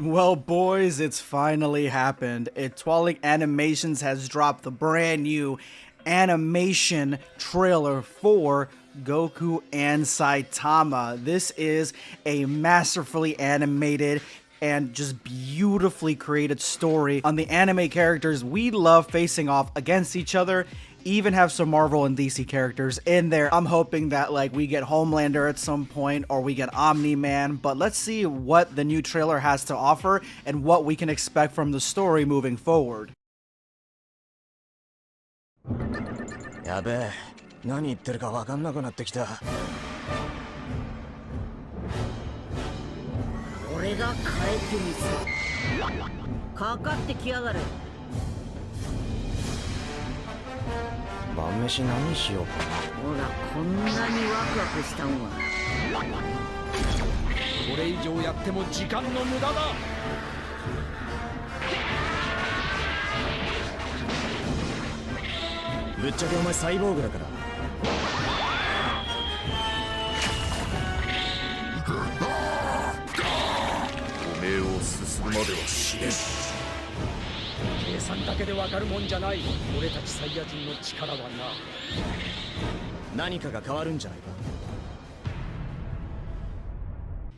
Well, boys, it's finally happened. Twilight Animations has dropped the brand new animation trailer for Goku and Saitama. This is a masterfully animated and just beautifully created story on the anime characters we love facing off against each other. Even have some Marvel and DC characters in there. I'm hoping that we get Homelander at some point or we get Omni-Man, but let's see what the new trailer has to offer and what we can expect from the story moving forward. やべえ、何言ってるか分かんなくなってきた。俺が変えてみせる。かかってきやがれ。晩飯何しようかな。ほら、こんなにワクワクしたんは。これ以上やっても時間の無駄だ。ぶっちゃけお前サイボーグだから。おめえを進むまでは死ねん。計算だけでわかるもんじゃない。俺たちサイヤ人の力はな。何かが変わるんじゃないか。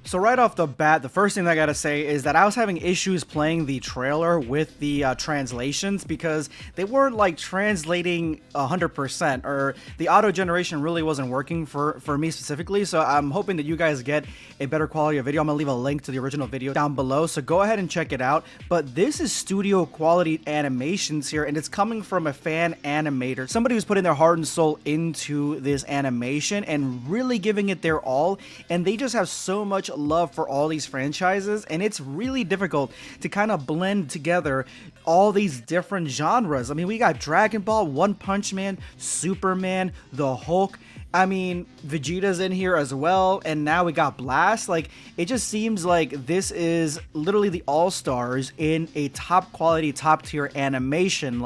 So right off the bat, the first thing I gotta say is that I was having issues playing the trailer with the translations because they weren't translating 100%, or the auto generation really wasn't working for me specifically. So I'm hoping that you guys get a better quality of video. I'm gonna leave a link to the original video down below, so go ahead and check it out. But this is studio quality animations here, and it's coming from a fan animator, somebody who's putting their heart and soul into this animation and really giving it their all. And they just have so much love for all these franchises, and it's really difficult to kind of blend together all these different genres. I mean, we got Dragon Ball, One Punch Man, Superman, the Hulk. I mean, Vegeta's in here as well, and now we got Blast. It just seems like this is literally the all-stars in a top quality, top tier animation.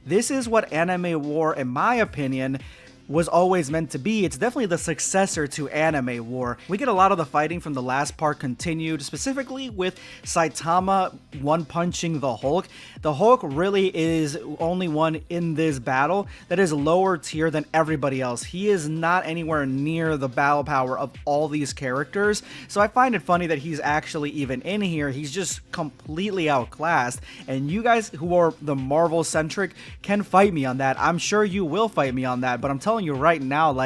This is what Anime War, in my opinion, was always meant to be. It's definitely the successor to Anime War. We get a lot of the fighting from the last part continued, specifically with Saitama one-punching the Hulk. The Hulk really is only one in this battle that is lower tier than everybody else. He is not anywhere near the battle power of all these characters, so I find it funny that he's actually even in here. He's just completely outclassed, and you guys who are the Marvel-centric can fight me on that. I'm sure you will fight me on that, but I'm telling you right now,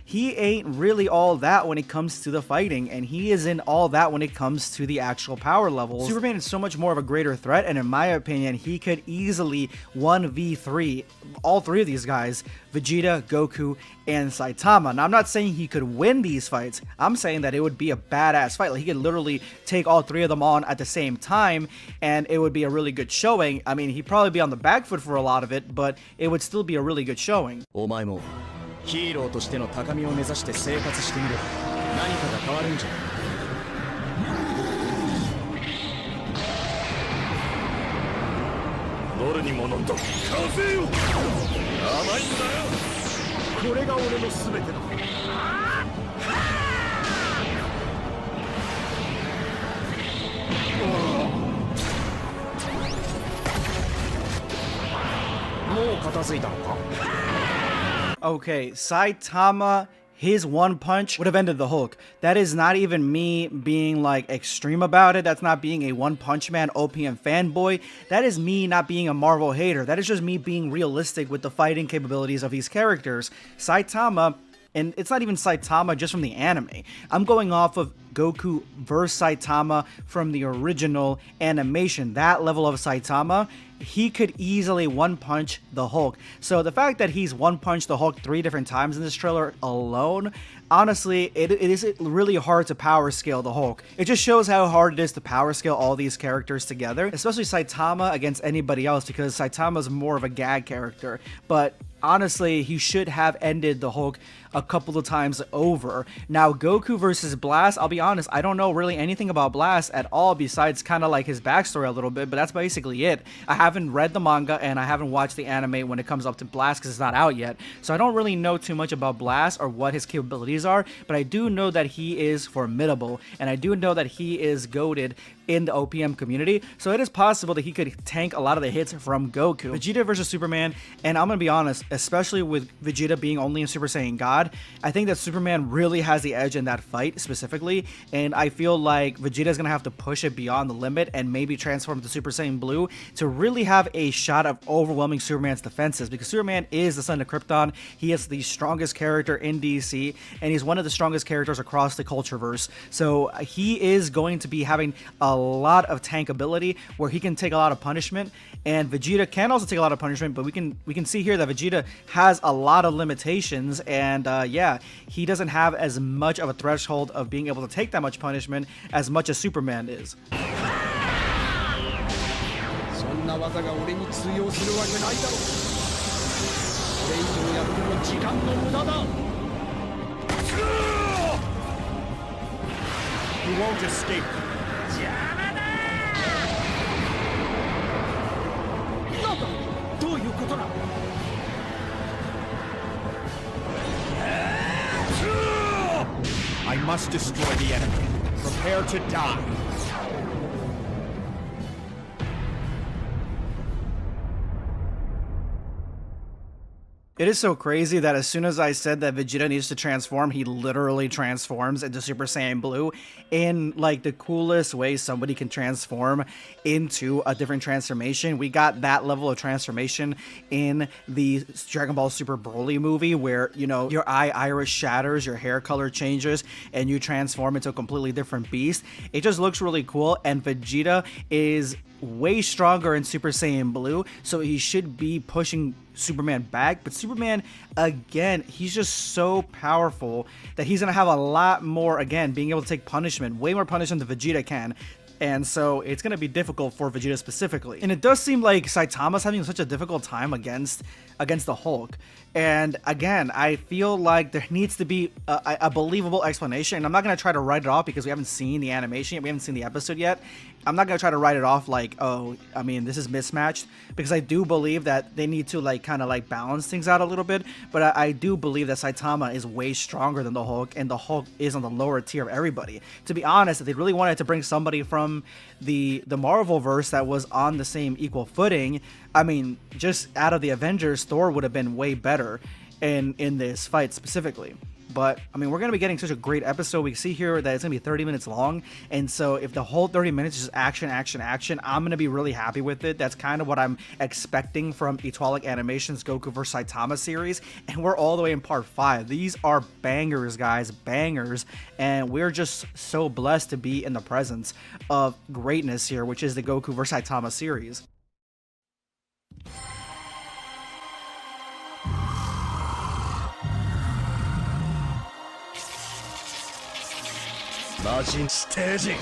he ain't really all that when it comes to the fighting, and he isn't all that when it comes to the actual power levels. Superman is so much more of a greater threat, and in my opinion, he could easily 1v3 all three of these guys, Vegeta, Goku, and Saitama. Now, I'm not saying he could win these fights. I'm saying that it would be a badass fight. He could literally take all three of them on at the same time, and it would be a really good showing. I mean, he'd probably be on the back foot for a lot of it, but it would still be a really good showing. お前もヒーローとしての高みを目指して生活してみれば何かが変わるんじゃない。誰に学んだ。風よ。甘いんだよ。これが俺の全てだ。もう片付いたのか。 Okay, Saitama, his one punch would have ended the Hulk. That is not even me being extreme about it. That's not being a One Punch Man OPM fanboy. That is me not being a Marvel hater. That is just me being realistic with the fighting capabilities of these characters. Saitama, and it's not even Saitama just from the anime. I'm going off of Goku versus Saitama from the original animation. That level of Saitama, he could easily one-punch the Hulk. So the fact that he's one-punched the Hulk 3 different times in this trailer alone, honestly, it is really hard to power scale the Hulk. It just shows how hard it is to power scale all these characters together, especially Saitama against anybody else, because Saitama's more of a gag character. But honestly, he should have ended the Hulk a couple of times over. Now, Goku versus Blast, I'll be honest, I don't know really anything about Blast at all besides kind of his backstory a little bit, but that's basically it. I haven't read the manga and I haven't watched the anime when it comes up to Blast because it's not out yet. So I don't really know too much about Blast or what his capabilities are, but I do know that he is formidable, and I do know that he is goated in the OPM community, so it is possible that he could tank a lot of the hits from Goku. Vegeta versus Superman, and I'm gonna be honest, especially with Vegeta being only in Super Saiyan God, I think that Superman really has the edge in that fight specifically, and I feel like Vegeta is gonna have to push it beyond the limit and maybe transform to Super Saiyan Blue to really have a shot of overwhelming Superman's defenses, because Superman is the son of Krypton. He is the strongest character in DC, and he's one of the strongest characters across the Cultureverse. So he is going to be having a lot of tank ability where he can take a lot of punishment, and Vegeta can also take a lot of punishment, but we can see here that Vegeta has a lot of limitations, and yeah, he doesn't have as much of a threshold of being able to take that much punishment as much as Superman is. そんな技が俺に通用するわけないだろう。これ以上やっても時間の無駄だ。You won't escape. 邪魔だ。なんだ。どういうことだ。I must destroy the enemy. Prepare to die. It is so crazy that as soon as I said that Vegeta needs to transform, he literally transforms into Super Saiyan Blue in like the coolest way somebody can transform into a different transformation. We got that level of transformation in the Dragon Ball Super Broly movie where, you know, your iris shatters, your hair color changes, and you transform into a completely different beast. It just looks really cool, and Vegeta is way stronger in Super Saiyan Blue, so he should be pushing Superman back. But Superman, again, he's just so powerful that he's gonna have a lot more, again, being able to take punishment, way more punishment than Vegeta can. And so it's going to be difficult for Vegeta specifically. And it does seem like Saitama's having such a difficult time against the Hulk. And again, I feel like there needs to be a believable explanation. And I'm not going to try to write it off because we haven't seen the animation yet. We haven't seen the episode yet. I'm not going to try to write it off like, oh, I mean, this is mismatched. Because I do believe that they need to like kind of like balance things out a little bit. But I do believe that Saitama is way stronger than the Hulk. And the Hulk is on the lower tier of everybody. To be honest, if they really wanted to bring somebody from the Marvel verse that was on the same equal footing, I mean, just out of the Avengers, Thor would have been way better in this fight specifically. But I mean, we're going to be getting such a great episode. We see here that it's going to be 30 minutes long, and so if the whole 30 minutes is just action, action, action, I'm going to be really happy with it. That's kind of what I'm expecting from Etoilic Animation's Goku vs Saitama series, and we're all the way in part 5. These are bangers, guys, bangers, and we're just so blessed to be in the presence of greatness here, which is the Goku vs Saitama series. Margin staging.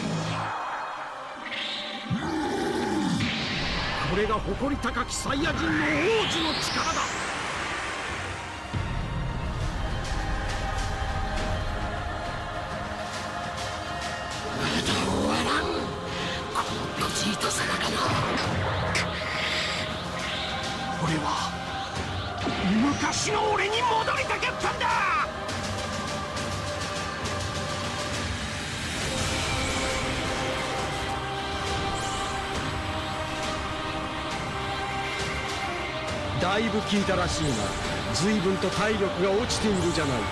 これが誇り高きサイヤ人の王子の力だ。まだ終わらん。このベジータ様がな。俺は昔の俺に戻りたかったんだ。だいぶ効いたらしいが、随分と体力が落ちているじゃないか。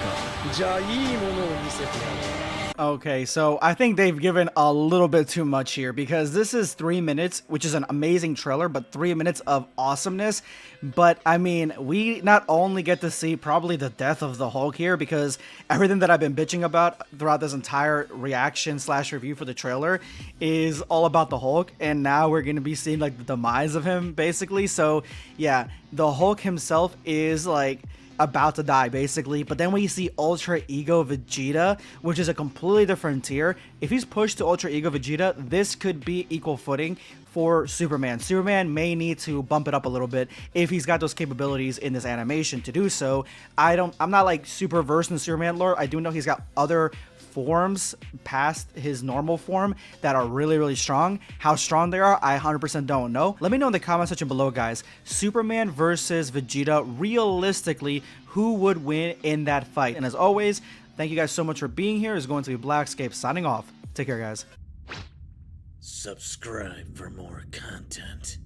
じゃあいいものを見せてやろう。Okay, so I think they've given a little bit too much here because this is 3 minutes, which is an amazing trailer, but 3 minutes of awesomeness. But I mean, we not only get to see probably the death of the Hulk here, because everything that I've been bitching about throughout this entire reaction / review for the trailer is all about the Hulk, and now we're going to be seeing like the demise of him basically. So yeah, the Hulk himself is like about to die basically, but then we see Ultra Ego Vegeta, which is a completely different tier. If he's pushed to Ultra Ego Vegeta, this could be equal footing for Superman. Superman may need to bump it up a little bit if he's got those capabilities in this animation to do so. I'm not like super versed in Superman lore. I do know he's got other forms past his normal form that are really, really strong. How strong they are, I 100% don't know. Let me know in the comment section below, guys. Superman versus Vegeta, realistically, who would win in that fight? And as always, thank you guys so much for being here. It's going to be Blackscape signing off. Take care, guys. Subscribe for more content.